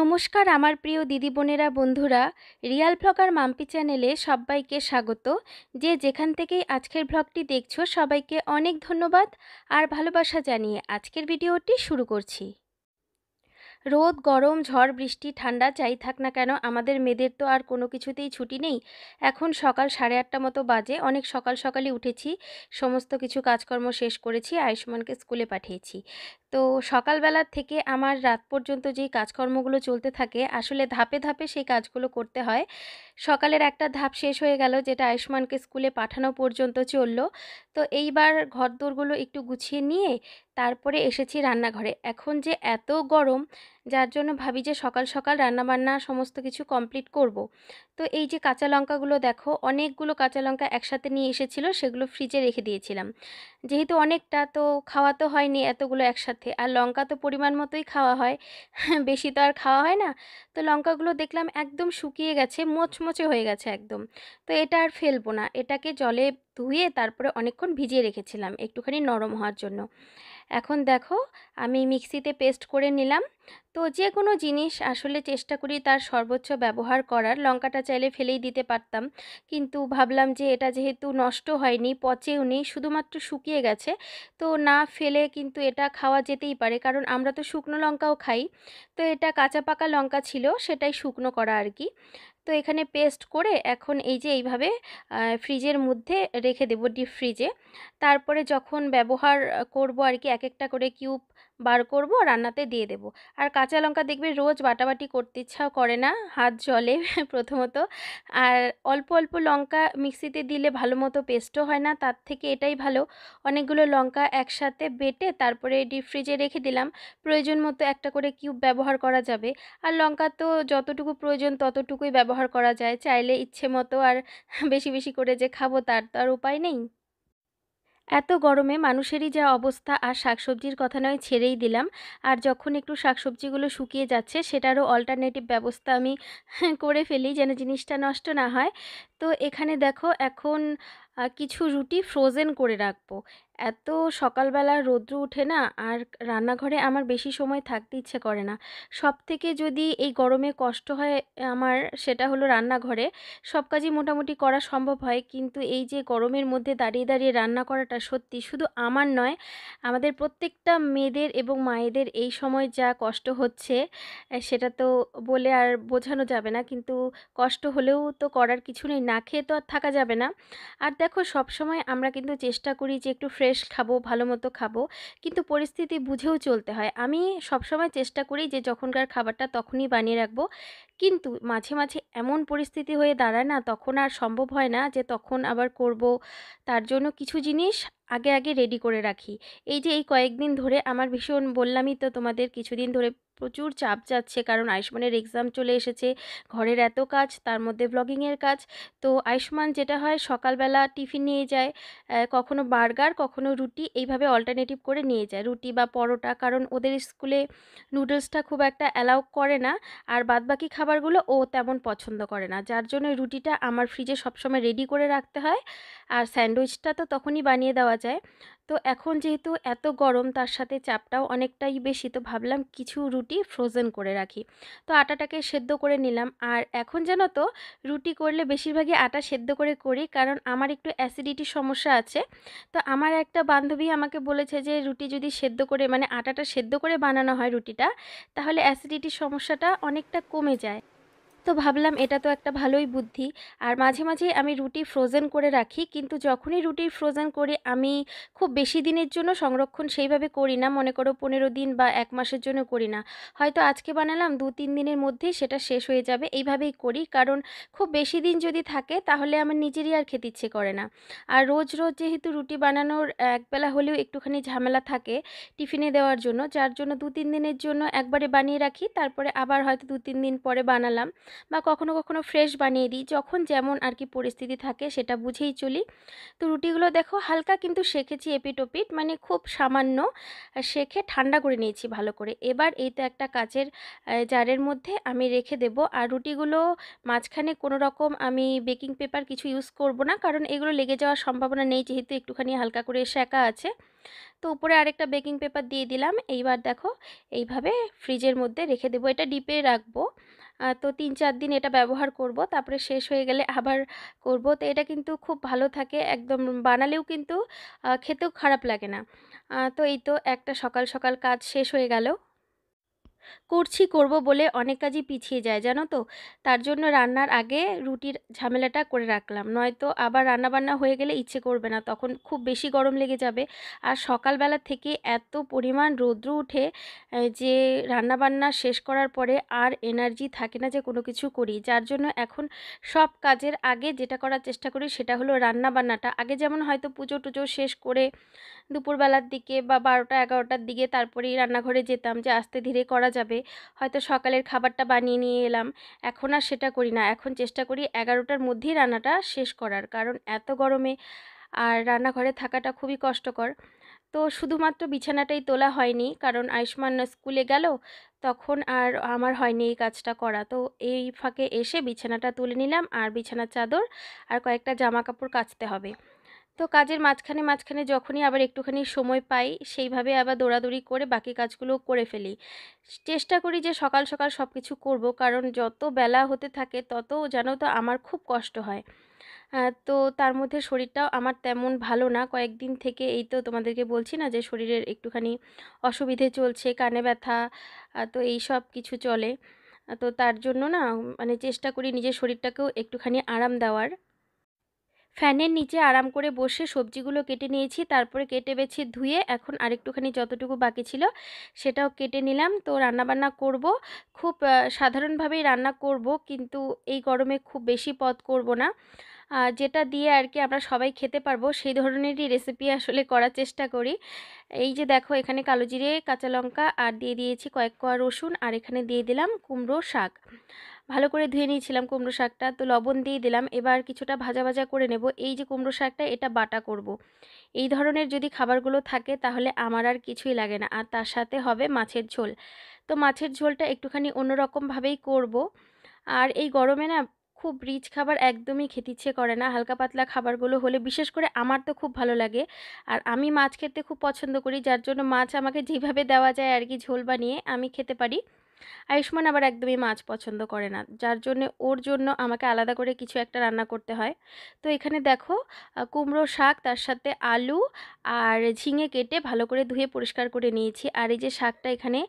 নমস্কার আমার প্রিয় দিদি বোনেরা বন্ধুরা, রিয়াল ব্লগার মাম্পি চ্যানেলে সবাইকে স্বাগত। যে যেখান থেকেই আজকের ব্লগটি দেখছো সবাইকে অনেক ধন্যবাদ আর ভালোবাসা জানিয়ে আজকের ভিডিওটি শুরু করছি। রোদ গরম ঝড় বৃষ্টি ঠান্ডা যাই থাক না কেন আমাদের মেয়েদের তো আর কোনো কিছুতেই ছুটি নেই। এখন সকাল 8:30 মতো বাজে, অনেক সকাল সকালই উঠেছি, সমস্ত কিছু কাজকর্ম শেষ করেছি, আয়ুষ্মানকে স্কুলে পাঠিয়েছি। তো সকালবেলার থেকে আমার রাত পর্যন্ত যেই কাজকর্মগুলো চলতে থাকে, আসলে ধাপে ধাপে সেই কাজগুলো করতে হয়। সকালের একটা ধাপ শেষ হয়ে গেল, যেটা আয়ুষ্মানকে স্কুলে পাঠানো পর্যন্ত চললো। তো এইবার ঘরদোরগুলো একটু গুছিয়ে নিয়ে তারপরে এসেছি রান্নাঘরে। এখন যে এত গরম, যার জন্য ভাবি যে সকাল সকাল রান্নাবান্না সমস্ত কিছু কমপ্লিট করব। তো এই যে কাঁচা লঙ্কাগুলো দেখো, অনেকগুলো কাঁচা লঙ্কা একসাথে নিয়ে এসেছিলো, সেগুলো ফ্রিজে রেখে দিয়েছিলাম। যেহেতু অনেকটা, তো খাওয়া তো হয়নি এতগুলো একসাথে, আর লঙ্কা তো পরিমাণ মতোই খাওয়া হয়, বেশি তো আর খাওয়া হয় না। তো লঙ্কাগুলো দেখলাম একদম শুকিয়ে গেছে, মোচমোচে হয়ে গেছে একদম। তো এটা আর ফেলবো না, এটাকে জলে ধুয়ে তারপরে অনেকক্ষণ ভিজিয়ে রেখেছিলাম একটুখানি নরম হওয়ার জন্য। এখন দেখো আমি মিক্সিতে পেস্ট করে নিলাম। তো যে কোনো জিনিস আসলে চেষ্টা করি তার সর্বোচ্চ ব্যবহার করার। লঙ্কাটা চাইলে ফেলেই দিতে পারতাম, কিন্তু ভাবলাম যে এটা যেহেতু নষ্ট হয়নি, পচেও নেই, শুধুমাত্র শুকিয়ে গেছে, তো না ফেলে কিন্তু এটা খাওয়া যেতেই পারে, কারণ আমরা তো শুকনো লঙ্কাও খাই। তো এটা কাঁচা পাকা লঙ্কা ছিল, সেটাই শুকনো করা আর কি। তো এখানে পেস্ট করে এখন এই যে এইভাবে ফ্রিজের মধ্যে রেখে দেবো, ডিপ ফ্রিজে। তারপরে যখন ব্যবহার করব আর কি, এক একটা করে কিউব বার করব, রান্নাতে দিয়ে দেব। আর কাঁচা লঙ্কা দেখবে রোজ বাটাবাটি করতে ইচ্ছাও করে না, হাত জ্বলে প্রথমত। আর অল্প অল্প লঙ্কা মিক্সিতে দিলে ভালো মতো পেস্টও হয় না, তার থেকে এটাই ভালো অনেকগুলো লঙ্কা একসাথে বেটে তারপরে ডিপ ফ্রিজে রেখে দিলাম। প্রয়োজন মতো একটা করে কিউব ব্যবহার করা যাবে। আর লঙ্কা তো যতটুকু প্রয়োজন ততটুকুই ব্যবহার করা যায়, চাইলে ইচ্ছে মতো আর বেশি বেশি করে যে খাবো তার তো আর উপায় নেই। এত গরমে মানুষেরই যা অবস্থা, আর শাকসবজির কথা নয় ছেড়েই দিলাম। আর যখন একটু শাকসবজিগুলো শুকিয়ে যাচ্ছে, সেটারও অল্টারনেটিভ ব্যবস্থা আমি করে ফেলি যেন জিনিসটা নষ্ট না হয়। তো এখানে দেখো এখন কিছু রুটি ফ্রোজেন করে রাখবো। এত সকালবেলা রৌদ্র উঠে না, আর রান্নাঘরে আমার বেশি সময় থাকতে ইচ্ছে করে না। সব থেকে যদি এই গরমে কষ্ট হয় আমার, সেটা হলো রান্নাঘরে। সব কাজই মোটামুটি করা সম্ভব হয়, কিন্তু এই যে গরমের মধ্যে দাঁড়িয়ে দাঁড়িয়ে রান্না করাটা সত্যি শুধু আমার নয়, আমাদের প্রত্যেকটা মেয়েদের এবং মায়েদের এই সময় যা কষ্ট হচ্ছে, সেটা তো বলে আর বোঝানো যাবে না। কিন্তু কষ্ট হলেও তো করার কিছু নেই, না খেয়ে তো আর থাকা যাবে না। আর দেখো সব সময় আমরা কিন্তু চেষ্টা করি যে একটু ফ্রেশ খাবো, ভালো মতো খাবো, কিন্তু পরিস্থিতি বুঝেও চলতে হয়। আমি সবসময় চেষ্টা করি যে যখনকার খাবারটা তখনই বানিয়ে রাখবো, কিন্তু মাঝে মাঝে এমন পরিস্থিতি হয়ে দাঁড়ায় না, তখন আর সম্ভব হয় না যে তখন আবার করব। তার জন্য কিছু জিনিস আগে আগে রেডি করে রাখি। এই যে এই কয়েকদিন ধরে আমার ভীষণ, বললামই তো তোমাদের, কিছুদিন ধরে প্রচুর চাপ যাচ্ছে, কারণ আয়ুষ্মানের এক্সাম চলে এসেছে, ঘরের এত কাজ, তার মধ্যে ব্লগিংয়ের কাজ। তো আয়ুষ্মান যেটা হয় সকালবেলা টিফিন নিয়ে যায়, কখনো বার্গার কখনো রুটি, এইভাবে অল্টারনেটিভ করে নিয়ে যায়, রুটি বা পরোটা, কারণ ওদের স্কুলে নুডলসটা খুব একটা অ্যালাউ করে না। আর বাদবাকি খাবারগুলো ও তেমন পছন্দ করে না, যার জন্য রুটিটা আমার ফ্রিজে সবসময় রেডি করে রাখতে হয়। আর স্যান্ডউইচটা তো তখনই বানিয়ে দেওয়া যায়। তো এখন যেহেতু এত গরম, তার সাথে চাপটাও অনেকটাই বেশি, তো ভাবলাম কিছু রুটি ফ্রোজেন করে রাখি। তো আটাটাকে সেদ্ধ করে নিলাম। আর এখন জানো তো, রুটি করলে বেশিরভাগই আটা সেদ্ধ করে করি, কারণ আমার একটু অ্যাসিডিটির সমস্যা আছে। তো আমার একটা বান্ধবী আমাকে বলেছে যে রুটি যদি সেদ্ধ করে, মানে আটাটা সেদ্ধ করে বানানো হয় রুটিটা, তাহলে অ্যাসিডিটির সমস্যাটা অনেকটা কমে যায়। তো ভাবলাম এটা তো একটা ভালোই বুদ্ধি। আর মাঝে মাঝে আমি রুটি ফ্রোজেন করে রাখি, কিন্তু যখনই রুটি ফ্রোজেন করি আমি খুব বেশি দিনের জন্য সংরক্ষণ সেইভাবে করি না, মনে করো 15 দিন বা 1 মাসের জন্য করি না। হয়তো আজকে বানালাম 2-3 দিনের মধ্যেই সেটা শেষ হয়ে যাবে, এইভাবেই করি। কারণ খুব বেশি দিন যদি থাকে তাহলে আমার নিজেরই আর খেতে ইচ্ছে করে না। আর রোজ রোজ যেহেতু রুটি বানানোর একবেলা হলেও একটুখানি ঝামেলা থাকে টিফিনে দেওয়ার জন্য, যার জন্য 2-3 দিনের জন্য একবারে বানিয়ে রাখি, তারপরে আবার হয়তো 2-3 দিন পরে বানালাম। বা কখনো কখনো ফ্রেশ বানিয়ে দিই, যখন যেমন আর কি পরিস্থিতি থাকে সেটা বুঝেই চলি। তো রুটিগুলো দেখো হালকা কিন্তু সেঁকেছি এপিট ওপিট, মানে খুব সামান্য সেঁকে ঠান্ডা করে নিয়েছি ভালো করে। এবার এই তো একটা কাচের জারের মধ্যে আমি রেখে দেব। আর রুটিগুলো মাঝখানে কোনো রকম আমি বেকিং পেপার কিছু ইউজ করব না, কারণ এগুলো লেগে যাওয়ার সম্ভাবনা নেই যেহেতু একটুখানি হালকা করে সেঁকা আছে। তো উপরে আরেকটা বেকিং পেপার দিয়ে দিলাম। এইবার দেখো এইভাবে ফ্রিজের মধ্যে রেখে দেবো, এটা ডিপে রাখবো। তো 3-4 দিন এটা ব্যবহার করব, তারপরে শেষ হয়ে গেলে আবার করব। তো এটা কিন্তু খুব ভালো থাকে, একদম বানালেও কিন্তু খেতেও খারাপ লাগে না। তো এই তো একটা সকাল সকাল কাজ শেষ হয়ে গেল। করব বলে অনেক কাজই পিছিয়ে যায় জানো তো। তার জন্য রান্নার আগে রুটির ঝামেলাটা করে রাখলাম, নয়তো আবার রান্নাবান্না হয়ে গেলে ইচ্ছে করবে না, তখন খুব বেশি গরম লেগে যাবে। আর সকালবেলা থেকে এত পরিমাণ রৌদ্র উঠে যে রান্নাবান্না শেষ করার পরে আর এনার্জি থাকে না যে কোনো কিছু করি। যার জন্য এখন সব কাজের আগে যেটা করার চেষ্টা করি সেটা হলো রান্নাবান্নাটা আগে। যেমন হয়তো পুজো টুজো শেষ করে দুপুরবেলার দিকে বা 12টা-11টার দিকে তারপরেই রান্নাঘরে যেতাম যে আস্তে ধীরে করা যাবে, হয়তো সকালের খাবারটা বানিয়ে নিয়ে এলাম। এখন আর সেটা করি না, এখন চেষ্টা করি 11টার মধ্যেই রান্নাটা শেষ করার, কারণ এত গরমে আর রান্নাঘরে থাকাটা খুবই কষ্টকর। তো শুধুমাত্র বিছানাটাই তোলা হয়নি, কারণ আয়ুষ্মান স্কুলে গেল, তখন আর আমার হয়নি এই কাজটা করা। তো এই ফাঁকে এসে বিছানাটা তুলে নিলাম, আর বিছানার চাদর আর কয়েকটা জামা কাপড় কাচতে হবে। তো কাজের মাঝখানে মাঝখানে যখনই আবার একটুখানি সময় পাই সেইভাবে আবার দৌড়াদৌড়ি করে বাকি কাজগুলো করে ফেলি। চেষ্টা করি যে সকাল সকাল সব কিছু করবো, কারণ যত বেলা হতে থাকে তত জানো তো আমার খুব কষ্ট হয়। তো তার মধ্যে শরীরটাও আমার তেমন ভালো না, কয়েকদিন থেকে এই তো তোমাদেরকে বলছি না যে শরীরের একটুখানি অসুবিধে চলছে, কানে ব্যথা, তো এই সব কিছু চলে। তো তার জন্য না মানে চেষ্টা করি নিজের শরীরটাকেও একটুখানি আরাম দেওয়ার। ফ্যানের নিচে আরাম করে বসে সবজিগুলো কেটে নিয়েছি, তারপরে কেটে বেছে ধুয়ে এখন আরেকটুখানি যতটুকু বাকি ছিল সেটাও কেটে নিলাম। তো রান্নাবান্না করব, খুব সাধারণভাবেই রান্না করব, কিন্তু এই গরমে খুব বেশি পদ করব না। যেটা দিয়ে আর কি আমরা সবাই খেতে পারবো সেই ধরনেরই রেসিপি আসলে করার চেষ্টা করি। এই যে দেখো এখানে কালো জিরে, কাঁচা লঙ্কা আর দিয়ে দিয়েছি কয়েক কোয়া রসুন, আর এখানে দিয়ে দিলাম কুমড়ো শাক। ভালো করে ধুয়ে নিয়েছিলাম কুমড়ো শাকটা, তো লবণ দিয়ে দিলাম। এবার কিছুটা ভাজা ভাজা করে নেব। এই যে কুমড়ো শাকটা এটা বাটা করব। এই ধরনের যদি খাবারগুলো থাকে তাহলে আমার আর কিছুই লাগে না। আর তার সাথে হবে মাছের ঝোল। তো মাছের ঝোলটা একটুখানি অন্যরকমভাবেই করব। আর এই গরমে না খুব রিচ খাবার একদমই খেতে ইচ্ছে করে না, হালকা পাতলা খাবারগুলো হলে বিশেষ করে আমার তো খুব ভালো লাগে। আর আমি মাছ খেতে খুব পছন্দ করি, যার জন্য মাছ আমাকে যেভাবে দেওয়া যায় আর কি ঝোল বানিয়ে আমি খেতে পারি। আয়ুষ্মান আবার একদমই মাছ পছন্দ করে না, যার জন্য ওর জন্য আমাকে আলাদা করে কিছু একটা রান্না করতে হয়। তো এখানে দেখো কুমড়ো শাক, তার সাথে আলু আর ঝিঙে কেটে ভালো করে ধুয়ে পরিষ্কার করে নিয়েছি। আর এই যে শাকটা এখানে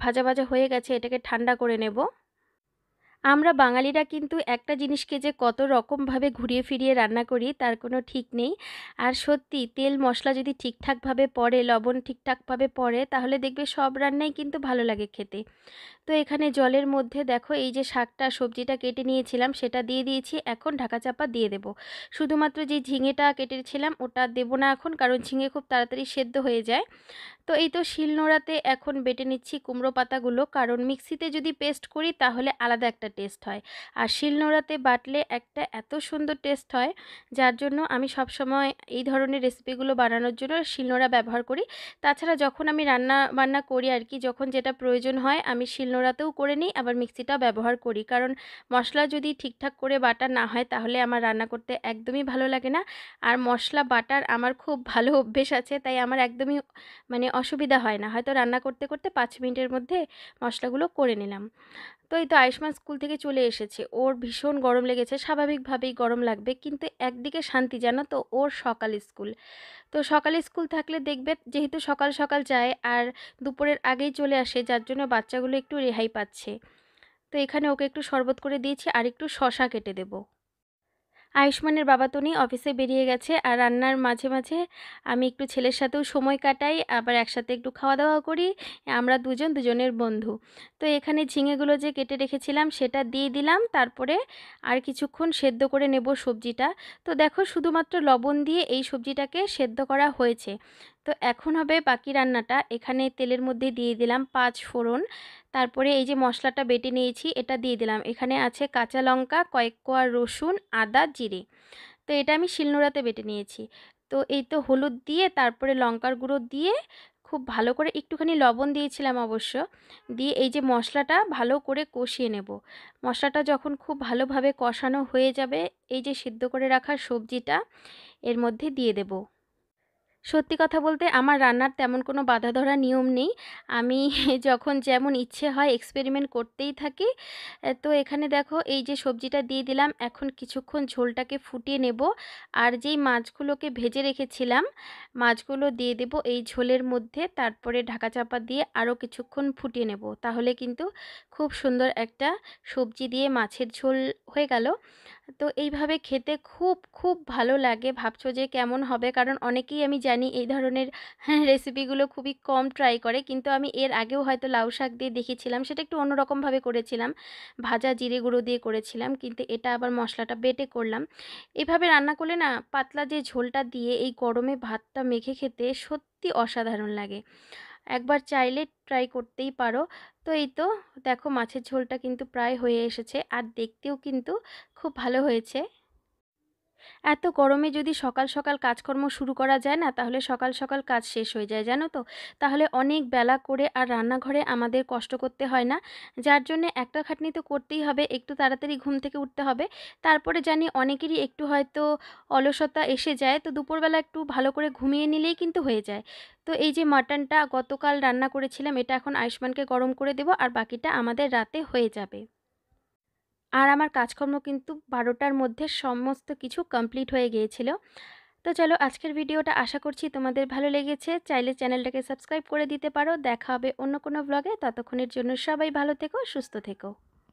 ভাজা ভাজা হয়ে গেছে, এটাকে ঠান্ডা করে নেব। আমরা বাঙালিরা কিন্তু একটা জিনিসকে যে কত রকমভাবে ঘুরিয়ে ফিরিয়ে রান্না করি তার কোনো ঠিক নেই। আর সত্যি তেল মশলা যদি ঠিকঠাকভাবে পড়ে, লবণ ঠিকঠাকভাবে পড়ে, তাহলে দেখবে সব রান্নাই কিন্তু ভালো লাগে খেতে। তো এখানে জলের মধ্যে দেখো এই যে শাকটা সবজিটা কেটে নিয়েছিলাম সেটা দিয়ে দিয়েছি, এখন ঢাকা চাপা দিয়ে দেব। শুধুমাত্র যে ঝিঙেটা কেটেছিলাম ওটা দেব না এখন, কারণ ঝিঙে খুব তাড়াতাড়ি সেদ্ধ হয়ে যায়। তো এই তো শিলনোড়াতে এখন বেটে নিচ্ছি কুমড়ো পাতাগুলো, কারণ মিক্সিতে যদি পেস্ট করি তাহলে আলাদা একটা টেস্ট হয়, আর শিলনোড়াতে বাটলে একটা এত সুন্দর টেস্ট হয়। যার জন্য আমি সব সময় এই ধরনের রেসিপিগুলো বানানোর জন্য শিলনোড়া ব্যবহার করি। তাছাড়া যখন আমি রান্না বান্না করি আর কি, যখন যেটা প্রয়োজন হয় আমি শিলনোড়াতেও করে নিই, আবার মিক্সিটাও ব্যবহার করি, কারণ মশলা যদি ঠিকঠাক করে বাটা না হয় তাহলে আমার রান্না করতে একদমই ভালো লাগে না। আর মশলা বাটার আমার খুব ভালো অভ্যেস আছে, তাই আমার একদমই মানে অসুবিধা হয় না, হয়তো রান্না করতে করতে 5 মিনিটের মধ্যে মশলাগুলো করে নিলাম। তো এই তো আয়ুষ্মান স্কুল থেকে চলে এসেছে, ওর ভীষণ গরম লেগেছে, স্বাভাবিকভাবেই গরম লাগবে, কিন্তু একদিকে শান্তি জানো তো, ওর সকাল স্কুল। তো সকালে স্কুল থাকলে দেখবে যেহেতু সকাল সকাল যায় আর দুপুরের আগেই চলে আসে, যার জন্য বাচ্চাগুলো একটু রেহাই পাচ্ছে। তো এখানে ওকে একটু শরবত করে দিয়েছি, আর একটু শশা কেটে দেবো। আয়ুষ্মানের বাবা তো নেই, অফিসে বেরিয়ে গেছে, আর রান্নার মাঝে মাঝে আমি একটু ছেলের সাথেও সময় কাটাই, আবার একসাথে একটু খাওয়া দাওয়া করি। আমরা দুজন দুজনের বন্ধু। তো এখানে ঝিঙেগুলো যে কেটে রেখেছিলাম সেটা দিয়ে দিলাম, তারপরে আর কিছুক্ষণ সেদ্ধ করে নেব সবজিটা। তো দেখো শুধুমাত্র লবণ দিয়ে এই সবজিটাকে সেদ্ধ করা হয়েছে। তো এখন হবে বাকি রান্নাটা। এখানে তেলের মধ্যে দিয়ে দিলাম 5 ফোড়ন, তারপরে এই যে মশলাটা বেটে নিয়েছি এটা দিয়ে দিলাম। এখানে আছে কাঁচা লঙ্কা, কয়েক কোয়া রসুন, আদা, জিরে। তো এটা আমি শিলনোড়াতে বেটে নিয়েছি। তো এই তো হলুদ দিয়ে তারপরে লঙ্কার গুঁড়ো দিয়ে খুব ভালো করে, একটুখানি লবণ দিয়েছিলাম অবশ্য, দিয়ে এই যে মশলাটা ভালো করে কষিয়ে নেব। মশলাটা যখন খুব ভালোভাবে কষানো হয়ে যাবে, এই যে সিদ্ধ করে রাখা সবজিটা এর মধ্যে দিয়ে দেব। সত্যি কথা বলতে আমার রান্নার তেমন কোনো বাঁধা ধরা নিয়ম নেই। আমি যখন যেমন ইচ্ছে হয় এক্সপেরিমেন্ট করতেই থাকি। তো এখানে দেখো এই যে সবজিটা দিয়ে দিলাম, এখন কিছুক্ষণ ঝোলটাকে ফুটিয়ে নেব। আর যেই মাছগুলোকে ভেজে রেখেছিলাম, মাছগুলো দিয়ে দেব এই ঝোলের মধ্যে, তারপরে ঢাকা চাপা দিয়ে আরও কিছুক্ষণ ফুটিয়ে নেব। তাহলে কিন্তু খুব সুন্দর একটা সবজি দিয়ে মাছের ঝোল হয়ে গেল। তো এইভাবে খেতে খুব খুব ভালো লাগে। ভাবছো যে কেমন হবে, কারণ অনেকেই আমি জানি এই ধরনের রেসিপিগুলো খুবই কম ট্রাই করে, কিন্তু আমি এর আগেও হয়তো লাউ শাক দিয়ে দেখেছিলাম, সেটা একটু অন্যরকমভাবে করেছিলাম, ভাজা জিরে গুঁড়ো দিয়ে করেছিলাম, কিন্তু এটা আবার মশলাটা বেটে করলাম। এভাবে রান্না করলে না, পাতলা যে ঝোলটা দিয়ে এই গরমে ভাতটা মেখে খেতে সত্যি অসাধারণ লাগে। একবার চাইলে ট্রাই করতেই পারো। তো এই তো দেখো মাছের ঝোলটা কিন্তু প্রায় হয়ে এসেছে, আর দেখতেও কিন্তু খুব ভালো হয়েছে। এত গরমে যদি সকাল সকাল কাজকর্ম শুরু করা যায় না, তাহলে সকাল সকাল কাজ শেষ হয়ে যায়, জানো তো। তাহলে অনেক বেলা করে আর রান্নাঘরে আমাদের কষ্ট করতে হয় না, যার জন্য একটা খাটনি তো করতেই হবে, একটু তাড়াতাড়ি ঘুম থেকে উঠতে হবে। তারপরে জানি অনেকেরই একটু হয়তো অলসতা এসে যায়, তো দুপুরবেলা একটু ভালো করে ঘুমিয়ে নিলেই কিন্তু হয়ে যায়। তো এই যে মাটনটা গতকাল রান্না করেছিলাম, এটা এখন আয়ুষ্মানকে গরম করে দেবো, আর বাকিটা আমাদের রাতে হয়ে যাবে। আর আমার কাজকর্ম কিন্তু 12টার মধ্যে সমস্ত কিছু কমপ্লিট হয়ে গিয়েছিল। তো চলো, আজকের ভিডিওটা আশা করছি তোমাদের ভালো লেগেছে। চাইলে চ্যানেলটাকে সাবস্ক্রাইব করে দিতে পারো। দেখা হবে অন্য কোনো ব্লগে। ততক্ষণের জন্য সবাই ভালো থেকো, সুস্থ থেকো।